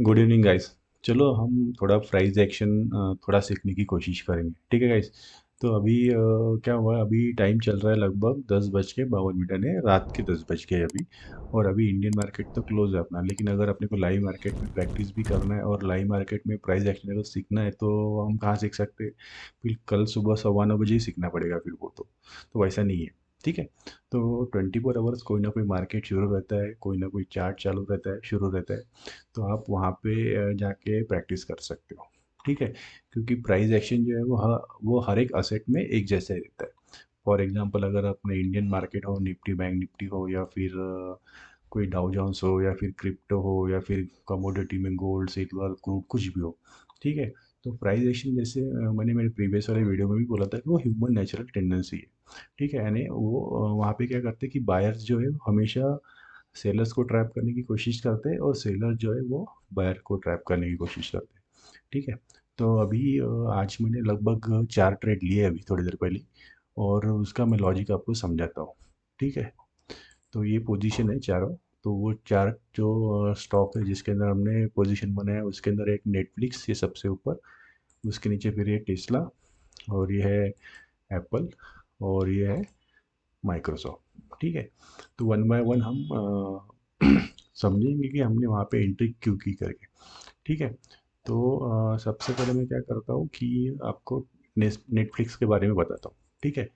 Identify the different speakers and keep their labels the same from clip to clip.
Speaker 1: Good evening guys. चलो हम थोड़ा प्राइस एक्शन थोड़ा सीखने की कोशिश करेंगे, ठीक है गाइस। तो अभी क्या हुआ है, अभी टाइम चल रहा है लगभग 10:52 है, रात के 10 बज गए अभी। और अभी इंडियन मार्केट तो क्लोज है अपना, लेकिन अगर अपने को लाइव मार्केट में प्रैक्टिस भी करना है और लाइव मार्केट में प्राइस एक्शन अगर सीखना है तो हम कहाँ सीख सकते हैं? फिर कल सुबह 9:15 बजे ही सीखना पड़ेगा फिर वो तो वैसा नहीं है, ठीक है। तो 24 आवर्स कोई ना कोई मार्केट शुरू रहता है, कोई ना कोई चार्ट चालू रहता है, शुरू रहता है। तो आप वहाँ पे जाके प्रैक्टिस कर सकते हो, ठीक है। क्योंकि प्राइस एक्शन जो है वो हर एक असेट में एक जैसा ही रहता है। फॉर एग्जांपल अगर अपने इंडियन मार्केट हो, निफ्टी बैंक निफ्टी हो, या फिर कोई डाउ जोन्स हो, या फिर क्रिप्टो हो, या फिर कमोडिटी में गोल्ड सिल्वर क्रूड कुछ भी हो, ठीक है। तो प्राइस एक्शन जैसे मैंने मेरे प्रीवियस वाले वीडियो में भी बोला था कि वो ह्यूमन नेचुरल टेंडेंसी है, ठीक है। यानी वो वहाँ पे क्या करते हैं कि बायर्स जो है हमेशा सेलर्स को ट्रैप करने की कोशिश करते हैं, और सेलर जो है वो बायर को ट्रैप करने की कोशिश करते हैं, ठीक है। तो अभी आज मैंने लगभग 4 ट्रेड लिए अभी थोड़ी देर पहले, और उसका मैं लॉजिक आपको समझाता हूँ, ठीक है। तो ये पोजीशन है चारों। तो वो चार जो स्टॉक है जिसके अंदर हमने पोजीशन बनाया, उसके अंदर एक नेटफ्लिक्स, ये सबसे ऊपर। उसके नीचे फिर ये टेस्ला, और ये है एप्पल, और ये है माइक्रोसॉफ्ट, ठीक है। तो वन बाय वन हम समझेंगे कि हमने वहाँ पे एंट्री क्यों की करके, ठीक है। तो सबसे पहले मैं क्या करता हूँ कि आपको नेटफ्लिक्स के बारे में बताता हूँ, ठीक है।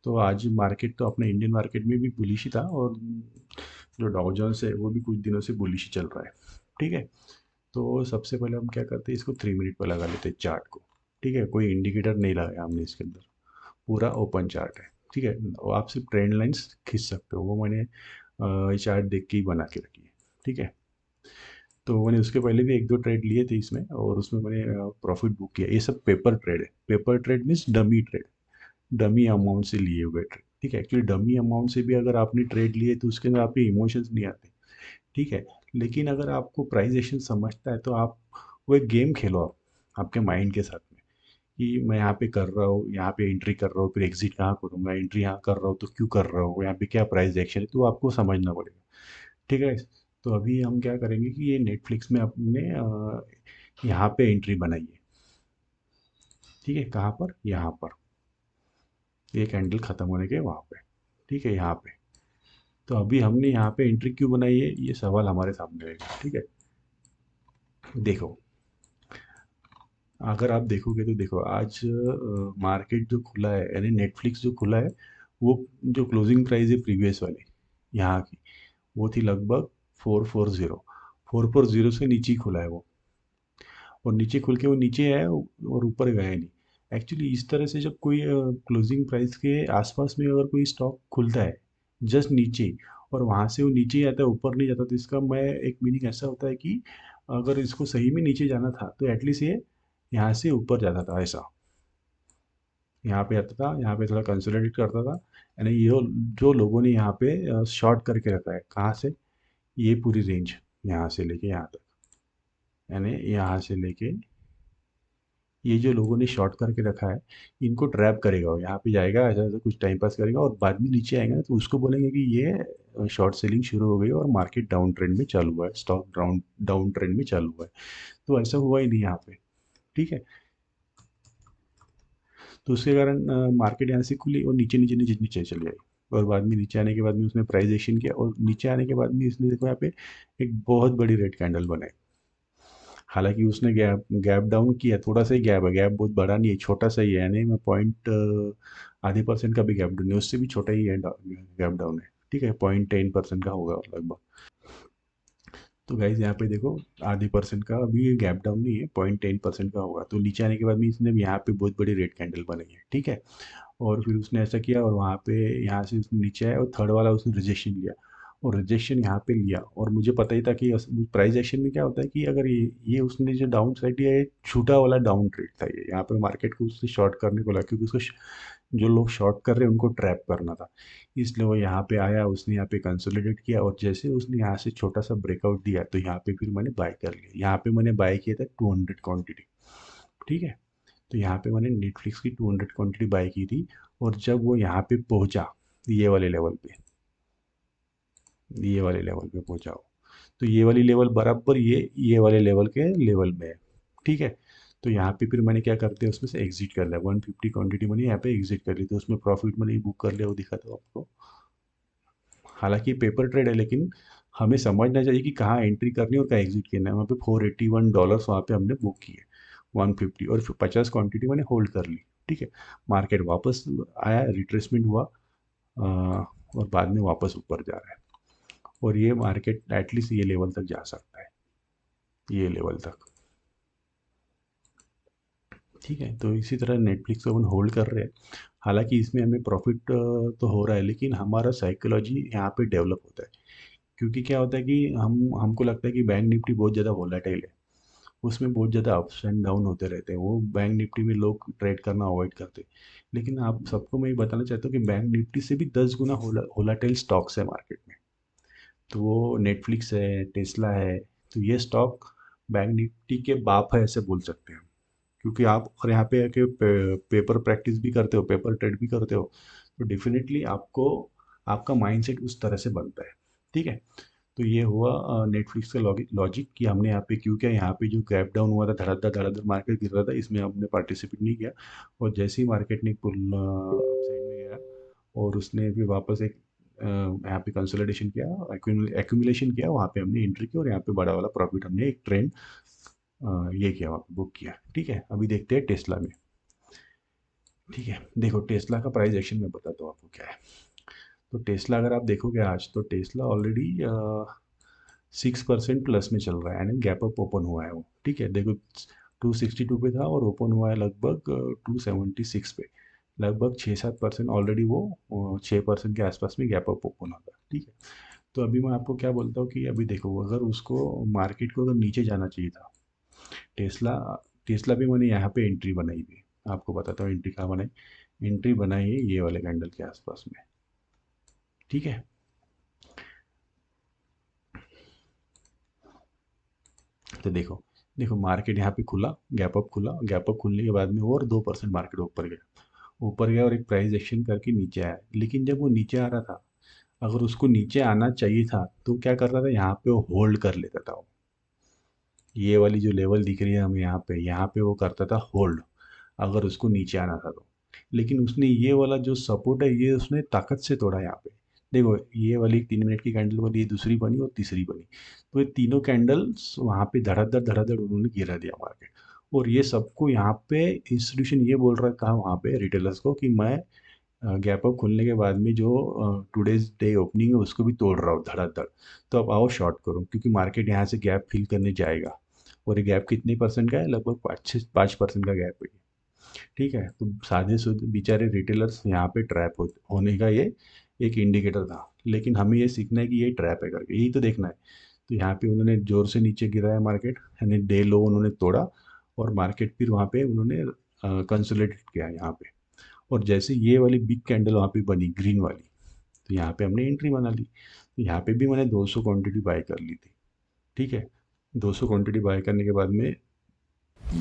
Speaker 1: तो आज मार्केट तो अपने इंडियन मार्केट में भी बुलिश ही था, और जो डाउ जोन्स है वो भी कुछ दिनों से बुलिश ही चल रहा है, ठीक है। तो सबसे पहले हम क्या करते हैं, इसको 3 मिनट पर लगा लेते हैं चार्ट को, ठीक है। कोई इंडिकेटर नहीं लगाया हमने इसके अंदर, पूरा ओपन चार्ट है, ठीक है। और आप सिर्फ ट्रेंड लाइंस खींच सकते हो, वो मैंने ये चार्ट देख के ही बना के रखी है, ठीक है। तो मैंने उसके पहले भी एक दो ट्रेड लिए थे इसमें, और उसमें मैंने प्रॉफिट बुक किया। ये सब पेपर ट्रेड है। Paper trade means dummy trade, dummy amount से लिए हुए ट्रेड, ठीक है। एक्चुअली डमी अमाउंट से भी अगर आपने ट्रेड लिए तो उसके अंदर आपके इमोशंस नहीं आते, ठीक है। लेकिन अगर आपको प्राइजेशन समझता है तो आप वो एक गेम खेलो आप आपके माइंड के साथ में, कि मैं यहाँ पे कर रहा हूँ, यहाँ पे एंट्री कर रहा हूँ, फिर एग्जिट कहाँ करूँगा, एंट्री यहाँ कर रहा हूँ तो क्यों कर रहा हूँ, यहाँ पे क्या प्राइस एक्शन है, तो आपको समझना पड़ेगा, ठीक है। तो अभी हम क्या करेंगे कि ये नेटफ्लिक्स में अपने यहाँ पे एंट्री बनाइए, ठीक है। कहाँ पर? यहाँ पर। ये कैंडल खत्म होने के वहाँ पे, ठीक है, यहाँ पे। तो अभी हमने यहाँ पे एंट्री क्यों बनाई है, ये सवाल हमारे सामने रहेगा, ठीक है। देखो, अगर आप देखोगे तो देखो आज मार्केट जो खुला है, यानी नेटफ्लिक्स जो खुला है, वो जो क्लोजिंग प्राइस है प्रीवियस वाले यहाँ की, वो थी लगभग 440। 440 से नीचे ही खुला है वो, और नीचे खुल के वो नीचे है और ऊपर गया नहीं। एक्चुअली इस तरह से जब कोई क्लोजिंग प्राइस के आसपास में अगर कोई स्टॉक खुलता है जस्ट नीचे, और वहाँ से वो नीचे ही आता है, ऊपर नहीं जाता, तो इसका मैं एक मीनिंग ऐसा होता है कि अगर इसको सही में नीचे जाना था तो एटलीस्ट ये यहाँ से ऊपर जाता था, ऐसा यहाँ पे आता था, यहाँ पे थोड़ा कंसोलिडेट करता था। यानी ये जो लोगों ने यहाँ पे शॉर्ट करके रखा है, कहाँ से? ये पूरी रेंज यहाँ से लेके यहाँ तक, यानी यहाँ से लेके ये जो लोगों ने शॉर्ट करके रखा है, इनको ट्रैप करेगा, वो यहाँ पे जाएगा, ऐसा ऐसा कुछ टाइम पास करेगा, और बाद में नीचे आएगा ना तो उसको बोलेंगे कि ये शॉर्ट सेलिंग शुरू हो गई और मार्केट डाउन ट्रेंड में चालू हुआ है, स्टॉक डाउन डाउन ट्रेंड में चालू हुआ है। तो ऐसा हुआ ही नहीं यहाँ पे, ठीक है। तो उसके कारण मार्केट यहाँ से खुली और नीचे नीचे नीचे नीचे चली आई, और बाद में नीचे आने के बाद में उसने प्राइस एक्शन किया, और नीचे आने के बाद में इसने देखो यहाँ पे एक बहुत बड़ी रेड कैंडल बनाई। हालांकि उसने गैप गैप डाउन किया, थोड़ा सा ही गैप है, गैप बहुत बड़ा नहीं है, छोटा सा ही है, यानी मैं पॉइंट आधे परसेंट का भी गैप डाउन है, उससे भी छोटा ही है, गैप डाउन है, ठीक है, 0.10% का होगा लगभग। तो गाइज यहाँ पे देखो, आधे परसेंट का अभी गैप डाउन नहीं है, 0.10% का होगा। तो नीचे आने के बाद में इसने भी यहाँ पे बहुत बड़ी रेड कैंडल बनाई है, ठीक है। और फिर उसने ऐसा किया, और वहाँ पे यहाँ से उसने नीचे आया और थर्ड वाला उसने रिजेक्शन लिया, और रिजेक्शन यहाँ पे लिया, और मुझे पता ही था कि प्राइस एक्शन में क्या होता है कि अगर ये उसने जो डाउन साइड लिया, ये छोटा वाला डाउन ट्रेड था, ये यहाँ पे मार्केट को उससे शॉर्ट करने को लगा, क्योंकि उसको जो लोग शॉर्ट कर रहे हैं उनको ट्रैप करना था। इसलिए वो यहाँ पे आया, उसने यहाँ पे कंसोलिडेट किया, और जैसे उसने यहाँ से छोटा सा ब्रेकआउट दिया तो यहाँ पे फिर मैंने बाय कर लिया। यहाँ पे मैंने बाय किया था 200 क्वांटिटी, ठीक है। तो यहाँ पे मैंने नेटफ्लिक्स की 200 क्वांटिटी बाय की थी, और जब वो यहाँ पे पहुँचा, ये वाले लेवल पे, ये वाले लेवल पे पहुँचा वो, तो ये वाली लेवल बराबर ये वाले लेवल के लेवल में है, ठीक है। तो यहाँ पे फिर मैंने क्या करते हैं उसमें से एग्जिट कर लिया, 150 क्वांटिटी मैंने यहाँ पे एग्जिट कर ली, तो उसमें प्रॉफिट मैंने बुक कर लिया, वो दिखा था आपको। हालांकि पेपर ट्रेड है, लेकिन हमें समझना चाहिए कि कहाँ एंट्री करनी है और कहाँ एग्जिट करना है। वहाँ पे $481 वहाँ पे हमने बुक किए, 150, और फिर 50 क्वांटिटी मैंने होल्ड कर ली, ठीक है। मार्केट वापस आया, रिट्रेसमेंट हुआ, और बाद में वापस ऊपर जा रहा है, और ये मार्केट एटलीस्ट ये लेवल तक जा सकता है, ये लेवल तक, ठीक है। तो इसी तरह नेटफ्लिक्स को अपन होल्ड कर रहे हैं। हालांकि इसमें हमें प्रॉफिट तो हो रहा है, लेकिन हमारा साइकोलॉजी यहाँ पे डेवलप होता है। क्योंकि क्या होता है कि हमको लगता है कि बैंक निफ्टी बहुत ज़्यादा वोलेटाइल है, उसमें बहुत ज़्यादा अप्स एंड डाउन होते रहते हैं, वो बैंक निफ्टी में लोग ट्रेड करना अवॉइड करते हैं। लेकिन आप सबको मैं ये बताना चाहता हूँ कि बैंक निफ्टी से भी 10 गुना वोलाटाइल स्टॉक्स है मार्केट में। तो वो नेटफ्लिक्स है, टेस्ला है, तो ये स्टॉक बैंक निफ्टी के बाप है ऐसे बोल सकते हैं। क्योंकि आप और यहाँ पे आके पेपर प्रैक्टिस भी करते हो, पेपर ट्रेड भी करते हो, तो डेफिनेटली आपको आपका माइंडसेट उस तरह से बनता है, ठीक है। तो ये हुआ नेटफ्लिक्स का लॉजिक कि हमने यहाँ पे क्यों किया। यहाँ पे जो गैप डाउन हुआ था, धड़ाधड़ धड़ाधड़ मार्केट गिर रहा था, इसमें हमने पार्टिसिपेट नहीं किया। और जैसे ही मार्केट ने पुल अपसाइड में गया, और उसने फिर वापस एक यहाँ पे कंसोलिडेशन किया, एक्यूमुलेशन किया, वहाँ पे हमने एंट्री की, और यहाँ पे बड़ा वाला प्रॉफिट हमने एक ट्रेंड ये किया, वहाँ पे बुक किया, ठीक है। अभी देखते हैं टेस्ला में, ठीक है। देखो टेस्ला का प्राइस एक्शन में बताता हूँ आपको क्या है। तो टेस्ला अगर आप देखोगे आज, तो टेस्ला ऑलरेडी 6% प्लस में चल रहा है, यानी गैप अप ओपन हुआ है वो, ठीक है। देखो 262 पे था और ओपन हुआ है लगभग 276 पे, लगभग 6-7% ऑलरेडी वो 6% के आसपास में गैप अप ओपन होगा, ठीक है। तो अभी मैं आपको क्या बोलता हूँ कि अभी देखो, अगर उसको मार्केट को अगर नीचे जाना चाहिए था, टेस्ला टेस्ला भी मैंने यहाँ पे एंट्री बनाई थी, आपको बताता हूँ एंट्री कहाँ बनाई। एंट्री बनाई है ये वाले कैंडल के आसपास में, ठीक है। तो देखो, देखो मार्केट यहाँ पे खुला, गैप अप खुला, गैप अप खुलने के बाद में और 2% मार्केट ऊपर गया, ऊपर गया और एक प्राइस एक्शन करके नीचे आया। लेकिन जब वो नीचे आ रहा था, अगर उसको नीचे आना चाहिए था, तो क्या करता था, यहाँ पे वो होल्ड कर लेता था वो। ये वाली जो लेवल दिख रही है हमें यहाँ पे वो करता था होल्ड, अगर उसको नीचे आना था तो। लेकिन उसने ये वाला जो सपोर्ट है, ये उसने ताकत से तोड़ा यहाँ पे। देखो ये वाली 3 मिनट की कैंडल वाली, ये दूसरी बनी और तीसरी बनी, तो ये तीनों कैंडल्स वहाँ पे धड़ाधड़ धड़ाधड़ उन्होंने गिरा दिया मार्केट। और ये सबको यहाँ पे इंस्टीट्यूशन ये बोल रहा था वहाँ पे रिटेलर्स को कि मैं गैप अप खुलने के बाद में जो टुडेज डे ओपनिंग है उसको भी तोड़ रहा हूँ धड़ाधड़, तो अब आओ शॉर्ट करो, क्योंकि मार्केट यहाँ से गैप फिल करने जाएगा। और ये गैप कितने परसेंट का है, लगभग 5% का गैप है, ठीक है। तो साधे सुधे बेचारे रिटेलर्स यहाँ पे ट्रैप होने का ये एक इंडिकेटर था। लेकिन हमें ये सीखना है कि ये ट्रैप है करके, यही तो देखना है। तो यहाँ पे उन्होंने जोर से नीचे गिराया मार्केट, यानी डे लो उन्होंने तोड़ा, और मार्केट फिर वहाँ पे उन्होंने कंसोलिडेट किया यहाँ पे। और जैसे ये वाली बिग कैंडल वहाँ पे बनी ग्रीन वाली, तो यहाँ पे हमने एंट्री बना ली। तो यहाँ पे भी मैंने 200 क्वांटिटी बाय कर ली थी, ठीक है। 200 क्वांटिटी बाय करने के बाद में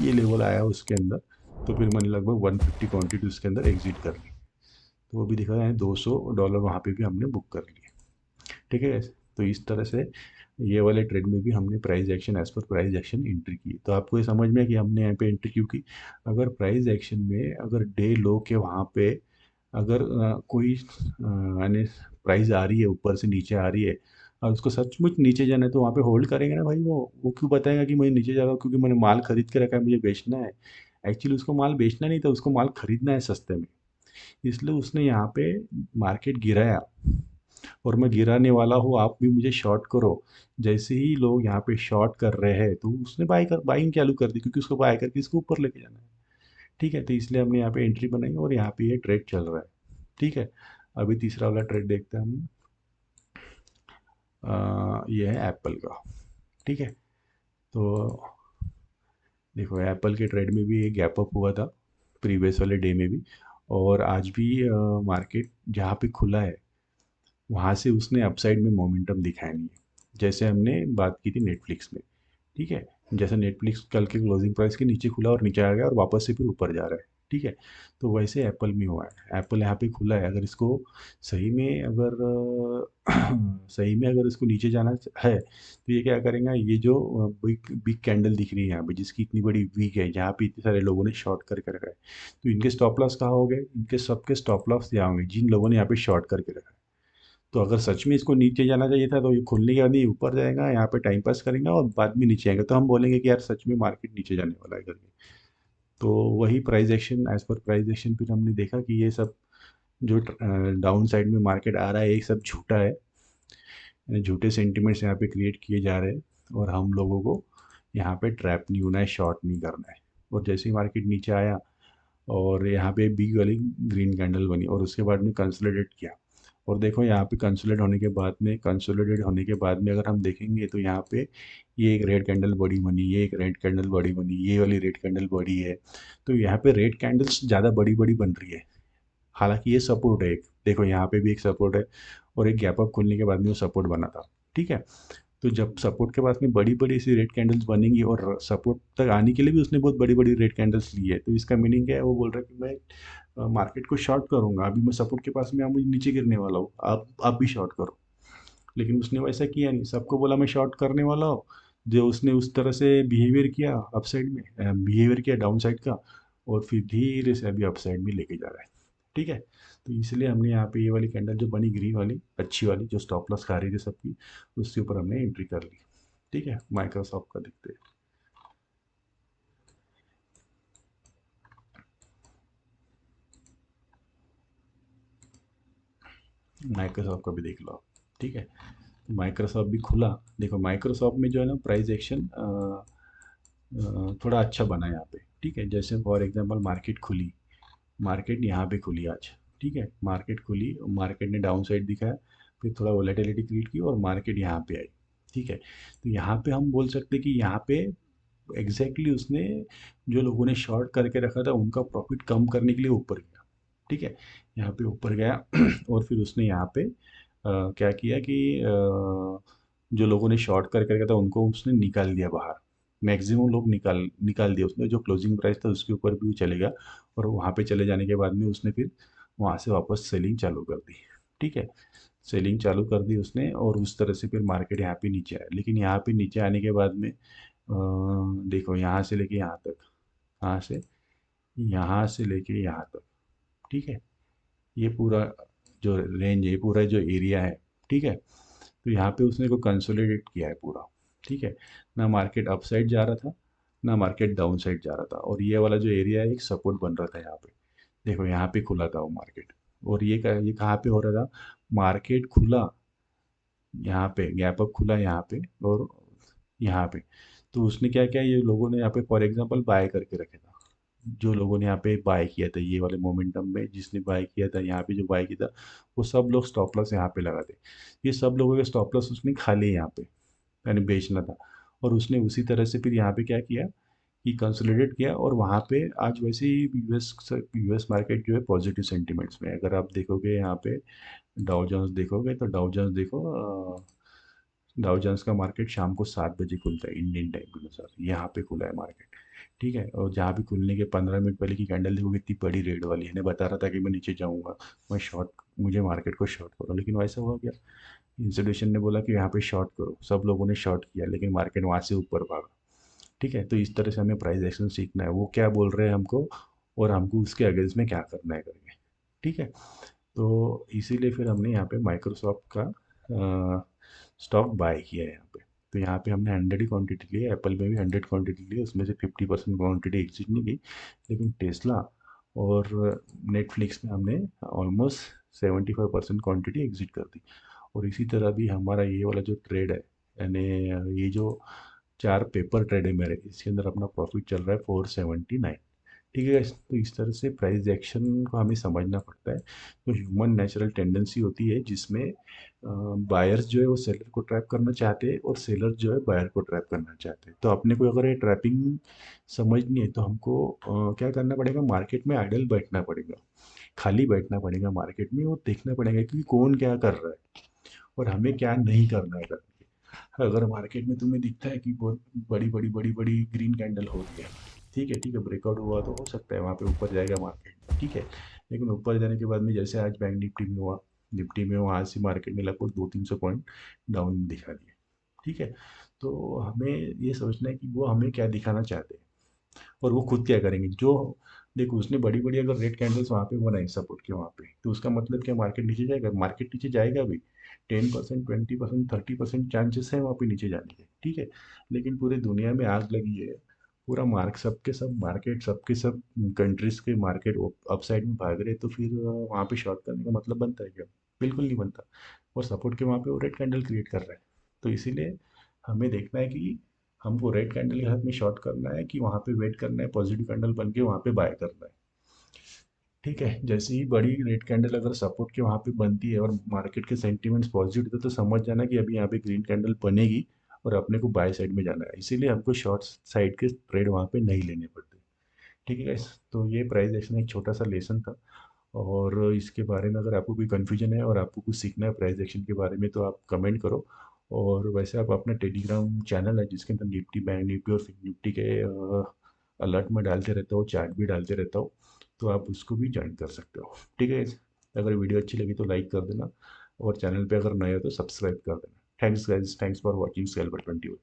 Speaker 1: ये लेवल आया उसके अंदर, तो फिर मैंने लगभग 150 क्वांटिटी उसके अंदर एग्जिट कर ली। तो वो भी दिखा है, $200 वहाँ पे भी हमने बुक कर लिए, ठीक है। तो इस तरह से ये वाले ट्रेड में भी हमने प्राइस एक्शन एज पर प्राइस एक्शन एंट्री की। तो आपको ये समझ में है कि हमने यहाँ पे एंट्री क्यों की। अगर प्राइस एक्शन में अगर डे लो के वहाँ पे अगर कोई यानी प्राइस आ रही है, ऊपर से नीचे आ रही है, और उसको सचमुच नीचे जाना है, तो वहाँ पे होल्ड करेंगे ना भाई। वो क्यों बताएगा कि मैं नीचे जा रहा हूँ क्योंकि मैंने माल खरीद के रखा है, मुझे बेचना है। एक्चुअली उसको माल बेचना नहीं था, उसको माल खरीदना है सस्ते में। इसलिए उसने यहाँ पे मार्केट गिराया, और मैं गिराने वाला हूँ, आप भी मुझे शॉर्ट करो। जैसे ही लोग यहाँ पे शॉर्ट कर रहे हैं, तो उसने बाइंग चालू कर दी, क्योंकि उसको बाय करके इसको ऊपर लेके जाना है, ठीक है। तो इसलिए हमने यहाँ पे एंट्री बनाई, और यहाँ पे ये ट्रेड चल रहा है, ठीक है। अभी तीसरा वाला ट्रेड देखते हैं हम। ये है एप्पल का, ठीक है। तो देखो एप्पल के ट्रेड में भी एक गैप अप हुआ था प्रीवियस वाले डे में भी, और आज भी मार्केट जहाँ पे खुला है वहाँ से उसने अपसाइड में मोमेंटम दिखाया नहीं है, जैसे हमने बात की थी नेटफ्लिक्स में, ठीक है। जैसे नेटफ्लिक्स कल के क्लोजिंग प्राइस के नीचे खुला और नीचे आ गया और वापस से फिर ऊपर जा रहा है, ठीक है। तो वैसे एप्पल में हुआ है, एप्पल यहाँ पे खुला है, अगर इसको सही में अगर सही में अगर इसको नीचे जाना है तो ये क्या करेंगे, ये जो बिग बिग कैंडल दिख रही है यहाँ पे जिसकी इतनी बड़ी वीक है, जहाँ पे इतने सारे लोगों ने शॉर्ट करके रखा है, तो इनके स्टॉप लॉस कहाँ हो गए, इनके सबके स्टॉप लॉस यहाँ होंगे जिन लोगों ने यहाँ पे शॉर्ट करके रखा है। तो अगर सच में इसको नीचे जाना चाहिए था तो ये खुलने के बाद ये ऊपर जाएगा, यहाँ पे टाइम पास करेंगे और बाद में नीचे आएगा, तो हम बोलेंगे कि यार सच में मार्केट नीचे जाने वाला है करके। तो वही प्राइस एक्शन, एज पर प्राइस एक्शन फिर हमने देखा कि ये सब जो डाउन साइड में मार्केट आ रहा है, ये सब झूठा है, झूठे सेंटिमेंट्स यहाँ पे क्रिएट किए जा रहे हैं, और हम लोगों को यहाँ पे ट्रैप नहीं होना है, शॉर्ट नहीं करना है। और जैसे ही मार्केट नीचे आया और यहाँ पे बिग वाली ग्रीन कैंडल बनी और उसके बाद में कंसोलिडेट किया, और देखो यहाँ पे कंसोलिडेट होने के बाद में अगर हम देखेंगे तो यहाँ पे ये एक रेड कैंडल बड़ी बनी, ये एक रेड कैंडल बड़ी बनी, ये वाली रेड कैंडल बड़ी है, तो यहाँ पे रेड कैंडल्स ज़्यादा बड़ी बड़ी बन रही है। हालांकि ये सपोर्ट है एक, देखो यहाँ पे भी एक सपोर्ट है, और एक गैप अप खुलने के बाद में वो सपोर्ट बना था। ठीक है। तो जब सपोर्ट के पास में बड़ी बड़ी सी रेड कैंडल्स बनेंगी और सपोर्ट तक आने के लिए भी उसने बहुत बड़ी बड़ी रेड कैंडल्स ली है, तो इसका मीनिंग क्या है, वो बोल रहा है कि मैं मार्केट को शॉर्ट करूंगा, अभी मैं सपोर्ट के पास में मुझे नीचे गिरने वाला हूँ, आप भी शॉर्ट करो। लेकिन उसने वैसा किया नहीं, सबको बोला मैं शॉर्ट करने वाला हूँ, जो उसने उस तरह से बिहेवियर किया अपसाइड में, बिहेवियर किया डाउन साइड का, और फिर धीरे से अभी अपसाइड में लेके जा रहा है। ठीक है। तो इसलिए हमने यहाँ पे ये वाली कैंडल जो बनी ग्रीन वाली अच्छी वाली जो स्टॉप लॉस खा रही थी सबकी, उसके ऊपर हमने एंट्री कर ली। ठीक है, माइक्रोसॉफ्ट का देखते हैं, माइक्रोसॉफ्ट का भी देख लो आप। ठीक है। तो माइक्रोसॉफ्ट भी खुला, देखो माइक्रोसॉफ्ट में जो है ना प्राइस एक्शन थोड़ा अच्छा बना है यहाँ पे। ठीक है, जैसे फॉर एग्जांपल मार्केट खुली, मार्केट यहाँ पे खुली आज। ठीक है, मार्केट खुली, मार्केट ने डाउन साइड दिखाया, फिर थोड़ा वोलेटिलिटी क्रिएट की और मार्केट यहाँ पे आई। ठीक है। तो यहाँ पे हम बोल सकते हैं कि यहाँ पे एग्जैक्टली उसने जो लोगों ने शॉर्ट करके रखा था उनका प्रॉफिट कम करने के लिए ऊपर गया। ठीक है, यहाँ पे ऊपर गया और फिर उसने यहाँ पे क्या किया कि जो लोगों ने शॉर्ट करके रखा था उनको उसने निकाल दिया बाहर, मैक्सिमम लोग निकाल निकाल दिया उसने, जो क्लोजिंग प्राइस था उसके ऊपर भी वो चलेगा, और वहाँ पे चले जाने के बाद में उसने फिर वहाँ से वापस सेलिंग चालू कर दी। ठीक है, सेलिंग चालू कर दी उसने, और उस तरह से फिर मार्केट यहाँ पे नीचे आया, लेकिन यहाँ पे नीचे आने के बाद में देखो यहाँ से लेके यहाँ तक, यहाँ से यहाँ से लेके यहाँ तक, ठीक है, ये पूरा जो रेंज है, ये पूरा जो एरिया है, ठीक है, तो यहाँ पे उसने को कंसोलिडेट किया है पूरा। ठीक है, ना मार्केट अप साइड जा रहा था, ना मार्केट डाउन साइड जा रहा था, और ये वाला जो एरिया है एक सपोर्ट बन रहा था यहाँ पे। देखो यहाँ पे खुला था वो मार्केट, और ये कहाँ पे हो रहा था, मार्केट खुला यहाँ पे, गैप अप खुला यहाँ पे, और यहाँ पे, तो उसने क्या किया, ये लोगों ने यहाँ पे फॉर एग्जांपल बाय करके रखे था, जो लोगों ने यहाँ पे बाय किया था ये वाले मोमेंटम में, जिसने बाय किया था यहाँ पे जो बाय किया था, वो सब लोग स्टॉप लॉस यहाँ पे लगाते, ये सब लोगों के स्टॉप लॉस उसने खा लिए यहाँ पे, यानी बेचना था। और उसने उसी तरह से फिर यहाँ पे क्या किया कि कंसोलिडेट किया, और वहाँ पे आज वैसे ही यूएस मार्केट जो है पॉजिटिव सेंटिमेंट्स में है। अगर आप देखोगे यहाँ पे डाउ जोन्स देखोगे तो डाउ जोन्स देखो, डाउ जोन्स का मार्केट शाम को 7 बजे खुलता है इंडियन टाइम के अनुसार, यहाँ पे खुला है मार्केट। ठीक है, और जहाँ भी खुलने के 15 मिनट पहले की कैंडल देखोगे इतनी बड़ी रेड वाली है, ने बता रहा था कि मैं नीचे जाऊँगा, मैं शॉर्ट, मुझे मार्केट को शॉर्ट करो, लेकिन वैसा हुआ क्या, इंस्टीट्यूशन ने बोला कि यहाँ पे शॉर्ट करो, सब लोगों ने शॉर्ट किया, लेकिन मार्केट वहाँ से ऊपर भागा। ठीक है, तो इस तरह से हमें प्राइस एक्शन सीखना है, वो क्या बोल रहे हैं हमको और हमको उसके अगेंस्ट में क्या करना है करके। ठीक है, तो इसीलिए फिर हमने यहाँ पे माइक्रोसॉफ्ट का स्टॉक बाय किया है यहाँ पे। तो यहाँ पे हमने 100 ही क्वांटिटी ली है, एप्पल में भी 100 क्वांटिटी ली है, उसमें से 50% क्वांटिटी एग्जिट नहीं गई, लेकिन टेस्ला और नेटफ्लिक्स में हमने ऑलमोस्ट 75% क्वांटिटी एग्जिट कर दी। और इसी तरह भी हमारा ये वाला जो ट्रेड है, यानी ये जो 4 पेपर ट्रेड है मेरे, इसके अंदर अपना प्रॉफिट चल रहा है 479। ठीक है, तो इस तरह से प्राइस एक्शन को हमें समझना पड़ता है। तो ह्यूमन नेचुरल टेंडेंसी होती है जिसमें बायर्स जो है वो सेलर को ट्रैप करना चाहते हैं, और सेलर जो है बायर को ट्रैप करना चाहते हैं। तो अपने को अगर ये ट्रैपिंग समझनी है तो हमको क्या करना पड़ेगा, मार्केट में आइडल बैठना पड़ेगा, खाली बैठना पड़ेगा मार्केट में, और देखना पड़ेगा कि कौन क्या कर रहा है और हमें क्या नहीं करना है करके। अगर मार्केट में तुम्हें दिखता है कि बहुत बड़ी बड़ी बड़ी बड़ी ग्रीन कैंडल हो रही है, ठीक है, ब्रेकआउट हुआ तो हो सकता है वहाँ पे ऊपर जाएगा मार्केट, ठीक है। लेकिन ऊपर जाने के बाद में जैसे आज बैंक निफ्टी में हुआ, निफ्टी में वहाँ से मार्केट ने लगभग 200-300 पॉइंट डाउन दिखा दिए, ठीक है। तो हमें ये सोचना है कि वो हमें क्या दिखाना चाहते हैं और वो खुद क्या करेंगे। जो देखो उसने बड़ी बड़ी अगर रेड कैंडल्स वहाँ पे बनाई सपोर्ट के वहाँ पे, तो उसका मतलब क्या मार्केट नीचे जाएगा? मार्केट नीचे जाएगा भी। 10%, 20%, 30% चांसेस है वहाँ पे नीचे जाने के, ठीक है। लेकिन पूरी दुनिया में आग लगी है, पूरा मार्क सबके सब मार्केट सबके सब कंट्रीज के मार्केट अपसाइड में भाग रहे हैं, तो फिर वहाँ पे शॉर्ट करने का मतलब बनता है क्या? बिल्कुल नहीं बनता। और सपोर्ट के वहाँ पे वो रेड कैंडल क्रिएट कर रहा है। तो इसीलिए हमें देखना है कि हमको रेड कैंडल के हाथ में शॉर्ट करना है कि वहाँ पे वेट करना है पॉजिटिव कैंडल बन के वहाँ पे बाय करना है, ठीक है। जैसे ही बड़ी रेड कैंडल अगर सपोर्ट के वहाँ पे बनती है और मार्केट के सेंटीमेंट्स पॉजिटिव थे, तो समझ जाना कि अभी यहाँ पे ग्रीन कैंडल बनेगी और अपने को बाय साइड में जाना है। इसीलिए हमको शॉर्ट साइड के ट्रेड वहाँ पे नहीं लेने पड़ते, ठीक है गाइस। तो ये प्राइस एक्शन एक छोटा सा लेसन था। और इसके बारे में अगर आपको कोई कन्फ्यूजन है और आपको कुछ सीखना है प्राइस एक्शन के बारे में, तो आप कमेंट करो। और वैसे आप अपना टेलीग्राम चैनल है जिसके अंदर निफ्टी, बैंक निफ्टी और फिन निफ्टी के अलर्ट में डालते रहता हूँ, चार्ट भी डालते रहता हूँ, तो आप उसको भी ज्वाइन कर सकते हो, ठीक है। अगर वीडियो अच्छी लगी तो लाइक कर देना और चैनल पे अगर नए हो तो सब्सक्राइब कर देना। Thanks guys, thanks for watching सेल 21।